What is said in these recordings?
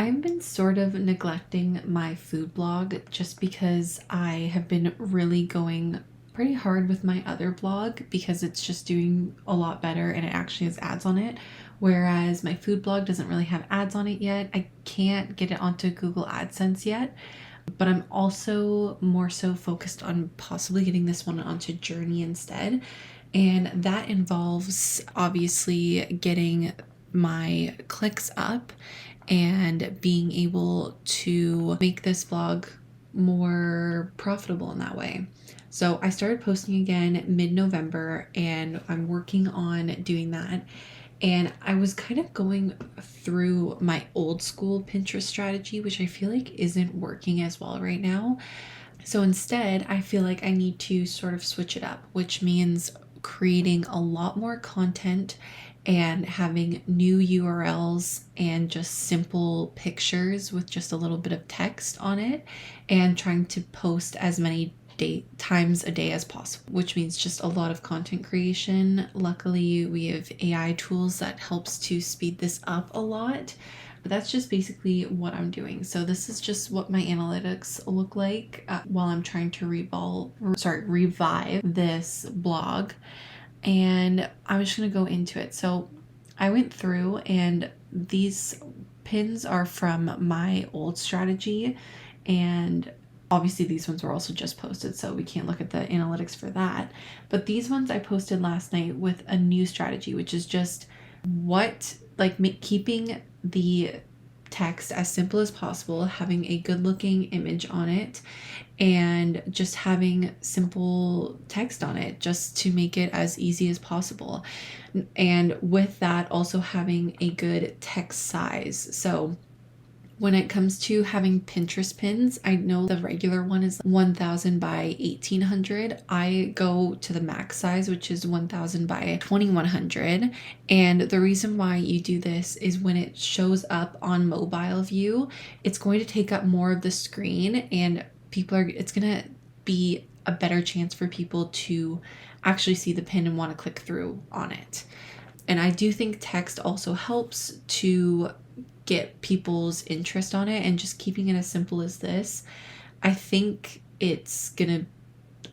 I've been sort of neglecting my food blog just because I have been really going pretty hard with my other blog because it's just doing a lot better and it actually has ads on it. Whereas my food blog doesn't really have ads on it yet. I can't get it onto Google AdSense yet, but I'm also more so focused on possibly getting this one onto Journey instead. And that involves obviously getting my clicks up and being able to make this vlog more profitable in that way. So I started posting again mid-November and I'm working on doing that. And I was kind of going through my old school Pinterest strategy, which I feel like isn't working as well right now. So instead, I feel like I need to sort of switch it up, which means creating a lot more content and having new URLs and just simple pictures with just a little bit of text on it, and trying to post as many times a day as possible, which means just a lot of content creation. Luckily, we have AI tools that helps to speed this up a lot. But that's just basically what I'm doing. So this is just what my analytics look like while I'm trying to revive this blog. And I'm just gonna go into it. So I went through, and these pins are from my old strategy, and obviously these ones were also just posted, so we can't look at the analytics for that. But these ones I posted last night with a new strategy, which is just keeping the text as simple as possible, having a good looking image on it, and just having simple text on it just to make it as easy as possible. And with that, also having a good text size. So when it comes to having Pinterest pins, I know the regular one is 1000 by 1800. I go to the max size, which is 1000 by 2100. And the reason why you do this is when it shows up on mobile view, it's going to take up more of the screen, and it's going to be a better chance for people to actually see the pin and want to click through on it. And I do think text also helps to get people's interest on it, and just keeping it as simple as this, I think it's gonna,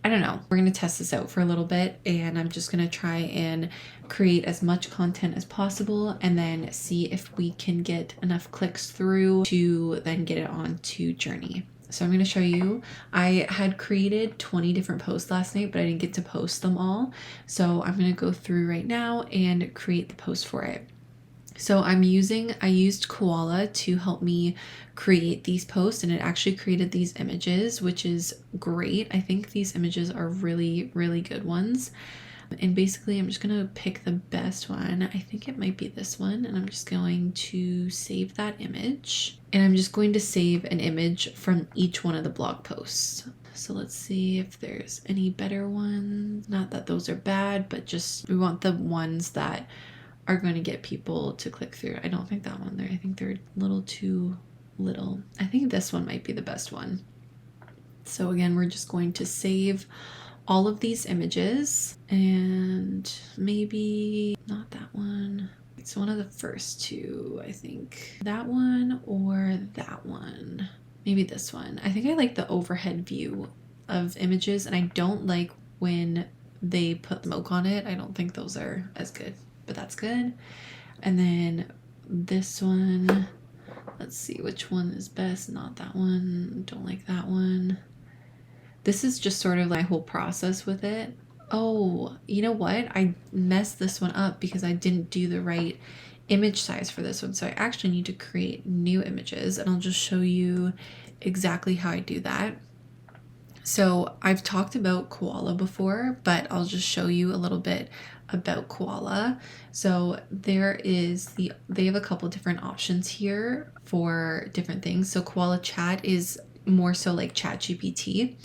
I don't know, we're gonna test this out for a little bit, and I'm just gonna try and create as much content as possible and then see if we can get enough clicks through to then get it onto Journey. So I'm going to show you. I had created 20 different posts last night, but I didn't get to post them all. So I'm going to go through right now and create the post for it. So I used Koala to help me create these posts, and it actually created these images, which is great. I think these images are really, really good ones. And basically I'm just gonna pick the best one. I think it might be this one, and I'm just going to save that image. And I'm just going to save an image from each one of the blog posts. So let's see if there's any better ones. Not that those are bad, but just we want the ones that are going to get people to click through. I don't think that one there. I think they're a little too little. I think this one might be the best one. So again, we're just going to save all of these images, and maybe not that one. It's one of the first two, I think. That one or that one. Maybe this one. I think I like the overhead view of images, and I don't like when they put smoke on it. I don't think those are as good, but that's good. And then this one, let's see which one is best. Not that one. Don't like that one. This is just sort of my whole process with it. Oh, you know what? I messed this one up because I didn't do the right image size for this one. So I actually need to create new images, and I'll just show you exactly how I do that. So I've talked about Koala before, but I'll just show you a little bit about Koala. So they have a couple different options here for different things. So Koala Chat is more so like ChatGPT.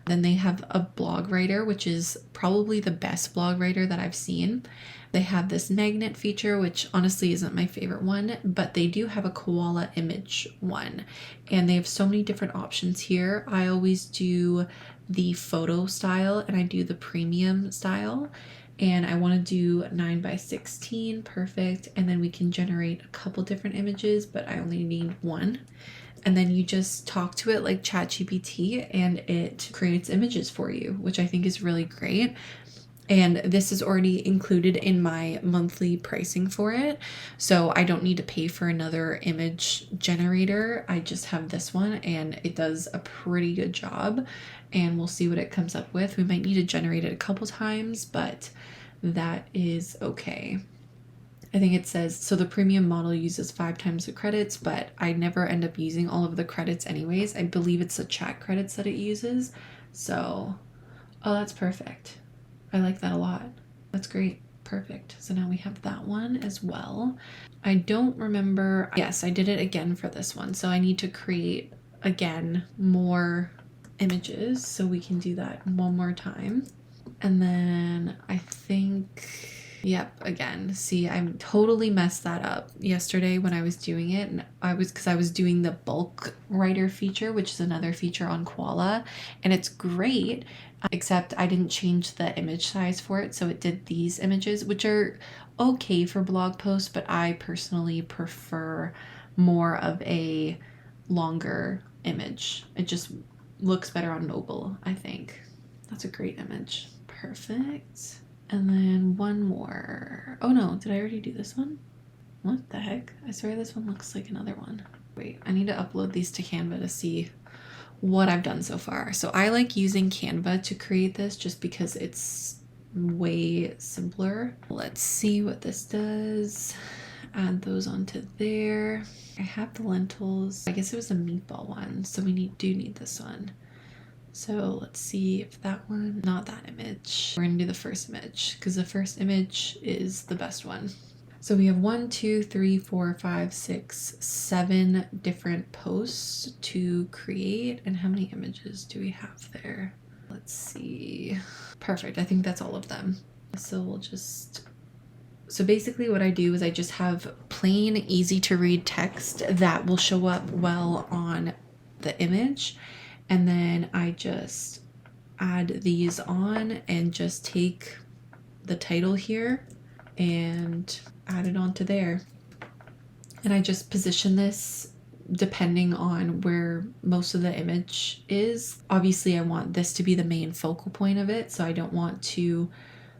Then they have a blog writer, which is probably the best blog writer that I've seen. They have this magnet feature, which honestly isn't my favorite one, but they do have a koala image one, and they have so many different options here. I always do the photo style, and I do the premium style. and I want to do 9 by 16. Perfect. And then we can generate a couple different images, but I only need one. And then you just talk to it like ChatGPT and it creates images for you, which I think is really great. And this is already included in my monthly pricing for it. So I don't need to pay for another image generator. I just have this one and it does a pretty good job, and we'll see what it comes up with. We might need to generate it a couple times, but that is okay. I think it says, so the premium model uses 5 times the credits, but I never end up using all of the credits anyways. I believe it's the chat credits that it uses. So, oh, that's perfect. I like that a lot. That's great. Perfect. So now we have that one as well. I don't remember. Yes, I did it again for this one. So I need to create again more images. So we can do that one more time. And then I think, yep, again, see, I totally messed that up yesterday when I was doing it. And because I was doing the bulk writer feature, which is another feature on Koala, and it's great, except I didn't change the image size for it. So it did these images, which are okay for blog posts, but I personally prefer more of a longer image. It just looks better on mobile, I think. That's a great image. Perfect. And then one more. Oh no, did I already do this one? What the heck? I swear this one looks like another one. Wait, I need to upload these to Canva to see what I've done so far. So I like using Canva to create this just because it's way simpler. Let's see what this does. Add those onto there. I have the lentils. I guess it was a meatball one, so we do need this one. So let's see if that one, not that image. We're gonna do the first image because the first image is the best one. So we have 1, 2, 3, 4, 5, 6, 7 different posts to create. And how many images do we have there? Let's see. Perfect. I think that's all of them. So we'll just, so basically what I do is I just have plain, easy to read text that will show up well on the image. And then I just add these on and just take the title here and add it onto there. And I just position this depending on where most of the image is. Obviously, I want this to be the main focal point of it. So I don't want to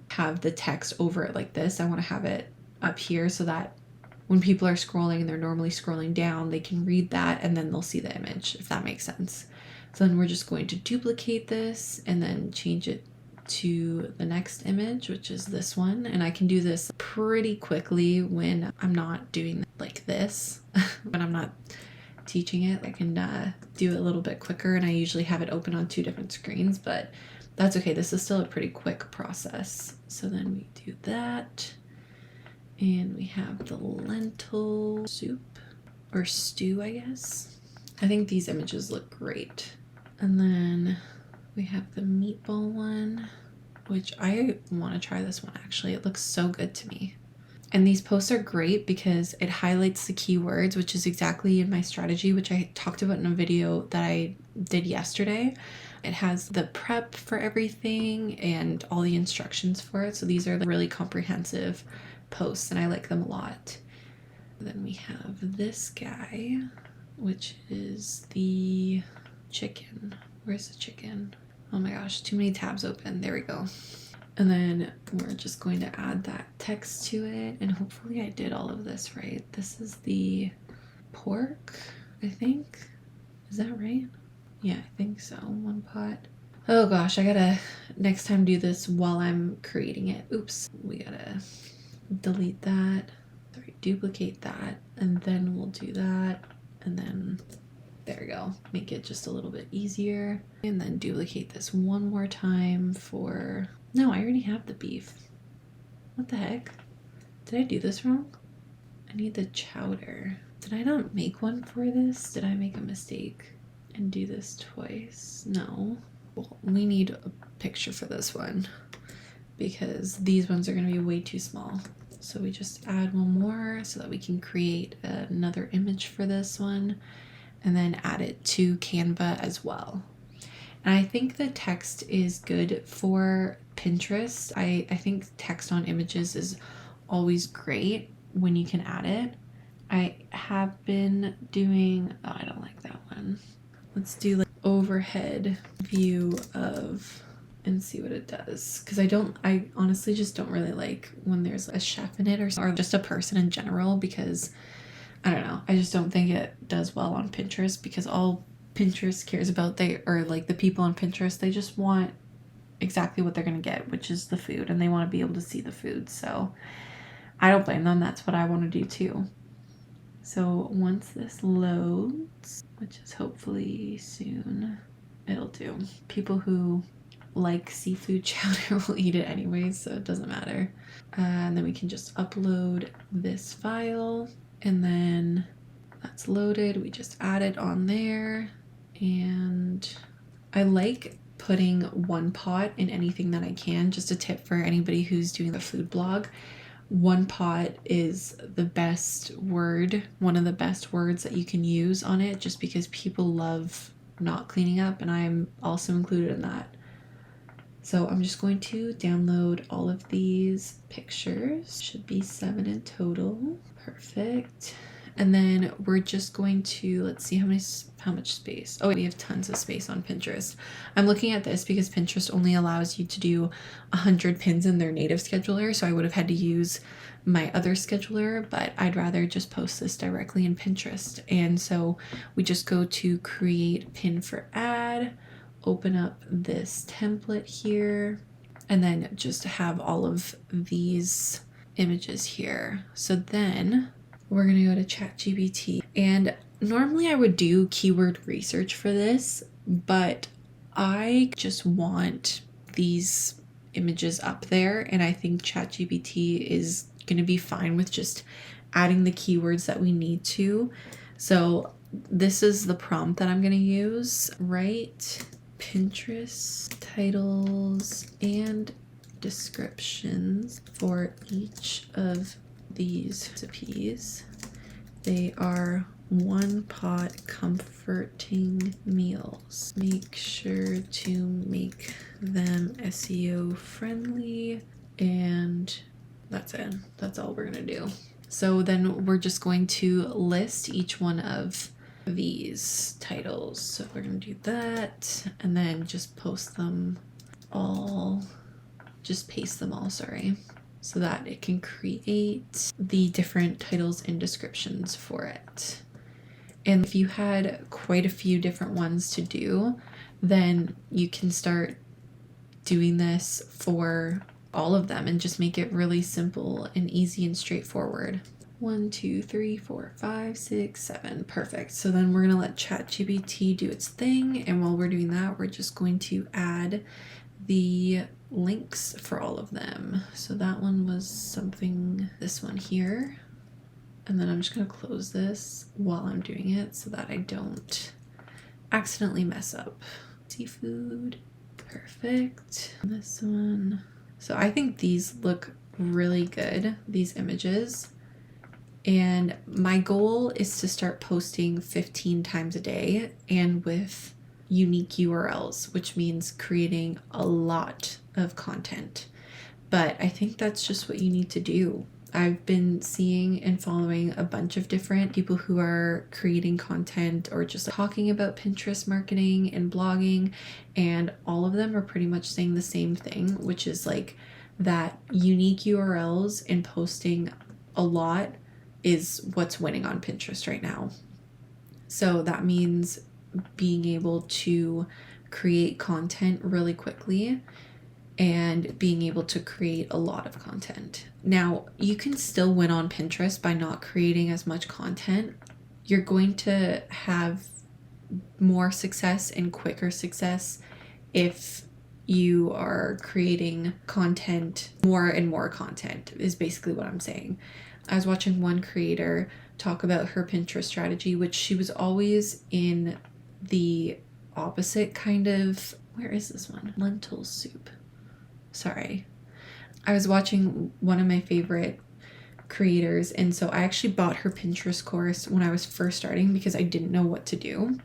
have the text over it like this. I want to have it up here so that when people are scrolling and they're normally scrolling down, they can read that and then they'll see the image, if that makes sense. So then we're just going to duplicate this and then change it to the next image, which is this one. And I can do this pretty quickly when I'm not doing like this. When I'm not teaching it, I can do it a little bit quicker, and I usually have it open on 2 different screens, but that's okay. This is still a pretty quick process. So then we do that, and we have the lentil soup or stew, I guess. I think these images look great. And then we have the meatball one, which I want to try this one actually. It looks so good to me. And these posts are great because it highlights the keywords, which is exactly in my strategy, which I talked about in a video that I did yesterday. It has the prep for everything and all the instructions for it. So these are really comprehensive posts and I like them a lot. Then we have this guy, which is the chicken. Where's the chicken? Oh my gosh, too many tabs open. There we go. And then we're just going to add that text to it. And hopefully I did all of this right. This is the pork, I think. Is that right? Yeah, I think so. 1 pot. Oh gosh, I gotta next time do this while I'm creating it. Oops, we gotta delete that. Sorry, duplicate that. And then we'll do that. And then there we go. Make it just a little bit easier. And then duplicate this one more time for... No, I already have the beef. What the heck? Did I do this wrong? I need the chowder. Did I not make one for this? Did I make a mistake and do this twice? No. Well, we need a picture for this one because these ones are going to be way too small. So we just add one more so that we can create another image for this one and then add it to Canva as well. And I think the text is good for Pinterest. I think text on images is always great when you can add it. I have been doing, oh, I don't like that one. Let's do like overhead view of, and see what it does. Because I honestly just don't really like when there's a chef in it or just a person in general, because I don't know. I just don't think it does well on Pinterest, because all Pinterest cares about, like the people on Pinterest, they just want exactly what they're going to get, which is the food, and they want to be able to see the food. So I don't blame them. That's what I want to do too. So once this loads, which is hopefully soon, it'll do. People who like seafood chowder will eat it anyways, so it doesn't matter. And then we can just upload this file, and then that's loaded. We just add it on there. And I like putting one pot in anything that I can. Just a tip for anybody who's doing the food blog. One pot is the best word, one of the best words that you can use on it, just because people love not cleaning up, and I'm also included in that. So I'm just going to download all of these pictures. Should be 7 in total. Perfect. And then we're just going to, let's see how much space. Oh, we have tons of space on Pinterest. I'm looking at this because Pinterest only allows you to do 100 pins in their native scheduler. So I would have had to use my other scheduler, but I'd rather just post this directly in Pinterest. And so we just go to create pin for ad, open up this template here, and then just have all of these images here. So then we're going to go to ChatGPT, and normally I would do keyword research for this, but I just want these images up there, and I think ChatGPT is going to be fine with just adding the keywords that we need to. So this is the prompt that I'm going to use. Write Pinterest titles and descriptions for each of these recipes. They are one pot comforting meals. Make sure to make them SEO friendly, and that's it. That's all we're gonna do. So then we're just going to list each one of these titles. So we're gonna do that, and then just post them all, just paste them all, sorry, so that it can create the different titles and descriptions for it. And if you had quite a few different ones to do, then you can start doing this for all of them and just make it really simple and easy and straightforward. 1, 2, 3, 4, 5, 6, 7. Perfect. So then we're gonna let ChatGPT do its thing, and while we're doing that, we're just going to add the links for all of them. So that one was something, this one here, and then I'm just gonna close this while I'm doing it so that I don't accidentally mess up. Seafood, perfect. This one. So I think these look really good, these images. And my goal is to start posting 15 times a day and with unique URLs, which means creating a lot of content. But I think that's just what you need to do. I've been seeing and following a bunch of different people who are creating content or just talking about Pinterest marketing and blogging, and all of them are pretty much saying the same thing, which is like that unique URLs and posting a lot is what's winning on Pinterest right now. So that means being able to create content really quickly and being able to create a lot of content. Now, you can still win on Pinterest by not creating as much content. You're going to have more success and quicker success if you are creating content, more and more content is basically what I'm saying. I was watching one creator talk about her Pinterest strategy, which she was always in the opposite kind of, where is this one? Lentil soup. Sorry. I was watching one of my favorite creators, and so I actually bought her Pinterest course when I was first starting because I didn't know what to do.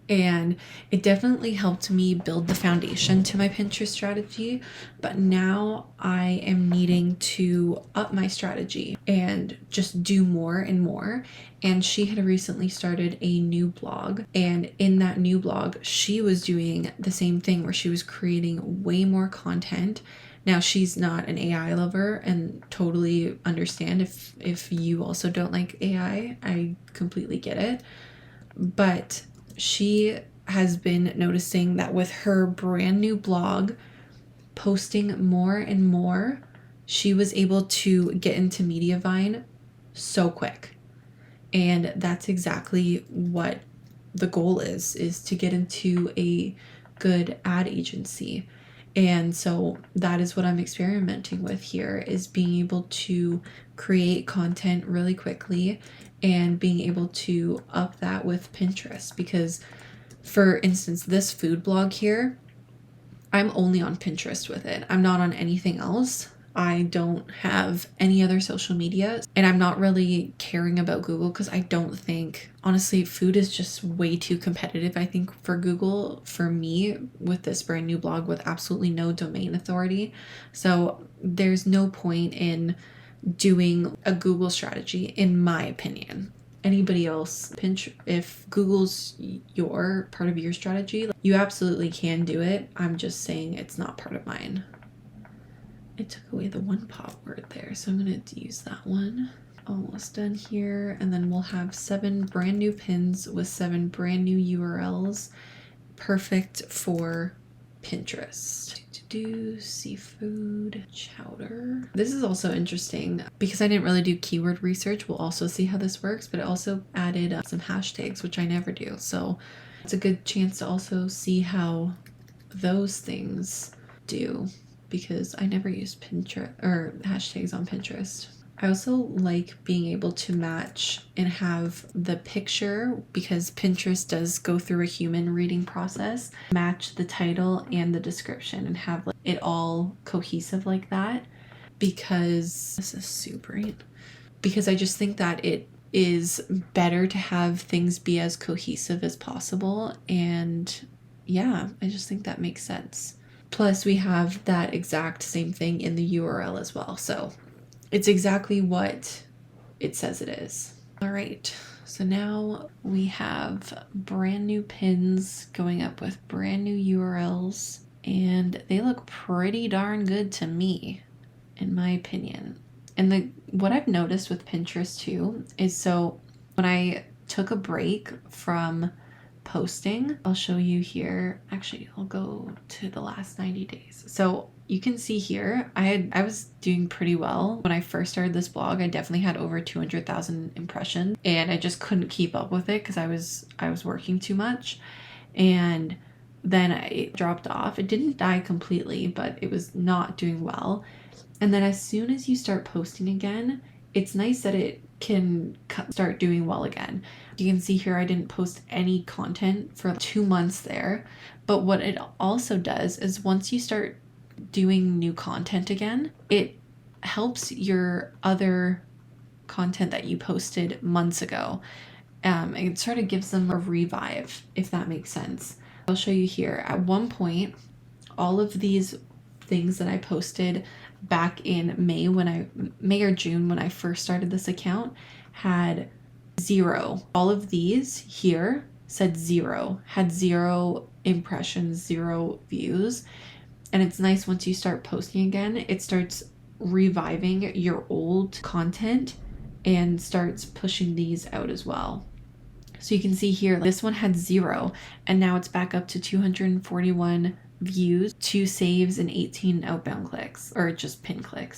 And it definitely helped me build the foundation to my Pinterest strategy. But now I am needing to up my strategy and just do more and more. And she had recently started a new blog. And in that new blog, she was doing the same thing where she was creating way more content. Now, she's not an AI lover, and totally understand if you also don't like AI. I completely get it. But she has been noticing that with her brand new blog posting more and more, she was able to get into Mediavine so quick. And that's exactly what the goal is to get into a good ad agency. And so that is what I'm experimenting with here, is being able to create content really quickly and being able to up that with Pinterest. Because for instance, this food blog here, I'm only on Pinterest with it. I'm not on anything else. I don't have any other social media, and I'm not really caring about Google because I don't think, honestly, food is just way too competitive, I think, for Google, for me, with this brand new blog with absolutely no domain authority. So there's no point in doing a Google strategy, in my opinion. Anybody else, if Google's your part of your strategy, you absolutely can do it. I'm just saying it's not part of mine. It took away the one pop word there, so I'm going to use that one. Almost done here, and then we'll have 7 brand new pins with 7 brand new URLs, perfect for Pinterest. Seafood chowder. This is also interesting because I didn't really do keyword research. We'll also see how this works, but it also added some hashtags, which I never do. So it's a good chance to also see how those things do, because I never used Pinterest or hashtags on Pinterest. I also like being able to match and have the picture, because Pinterest does go through a human reading process, match the title and the description and have it all cohesive like that, because this is super, because I just think that it is better to have things be as cohesive as possible. And yeah, I just think that makes sense. Plus we have that exact same thing in the URL as well. So it's exactly what it says it is. All right, so now we have brand new pins going up with brand new URLs, and they look pretty darn good to me, in my opinion. And what I've noticed with Pinterest too is, so when I took a break from posting, I'll show you here. Actually, I'll go to the last 90 days. So you can see here, I was doing pretty well. When I first started this blog, I definitely had over 200,000 impressions, and I just couldn't keep up with it because I was working too much. And then I dropped off. It didn't die completely, but it was not doing well. And then as soon as you start posting again, it's nice that it can start doing well again. You can see here I didn't post any content for 2 months there. But what it also does is once you start doing new content again, it helps your other content that you posted months ago. It sort of gives them a revive, if that makes sense. I'll show you here. At one point, all of these things that I posted back in May or June when I first started this account had 0. All of these here said 0, had 0 impressions, 0 views. And it's nice once you start posting again, it starts reviving your old content and starts pushing these out as well. So you can see here, this one had 0, and now it's back up to 241 views, 2 saves, and 18 outbound clicks, or just pin clicks.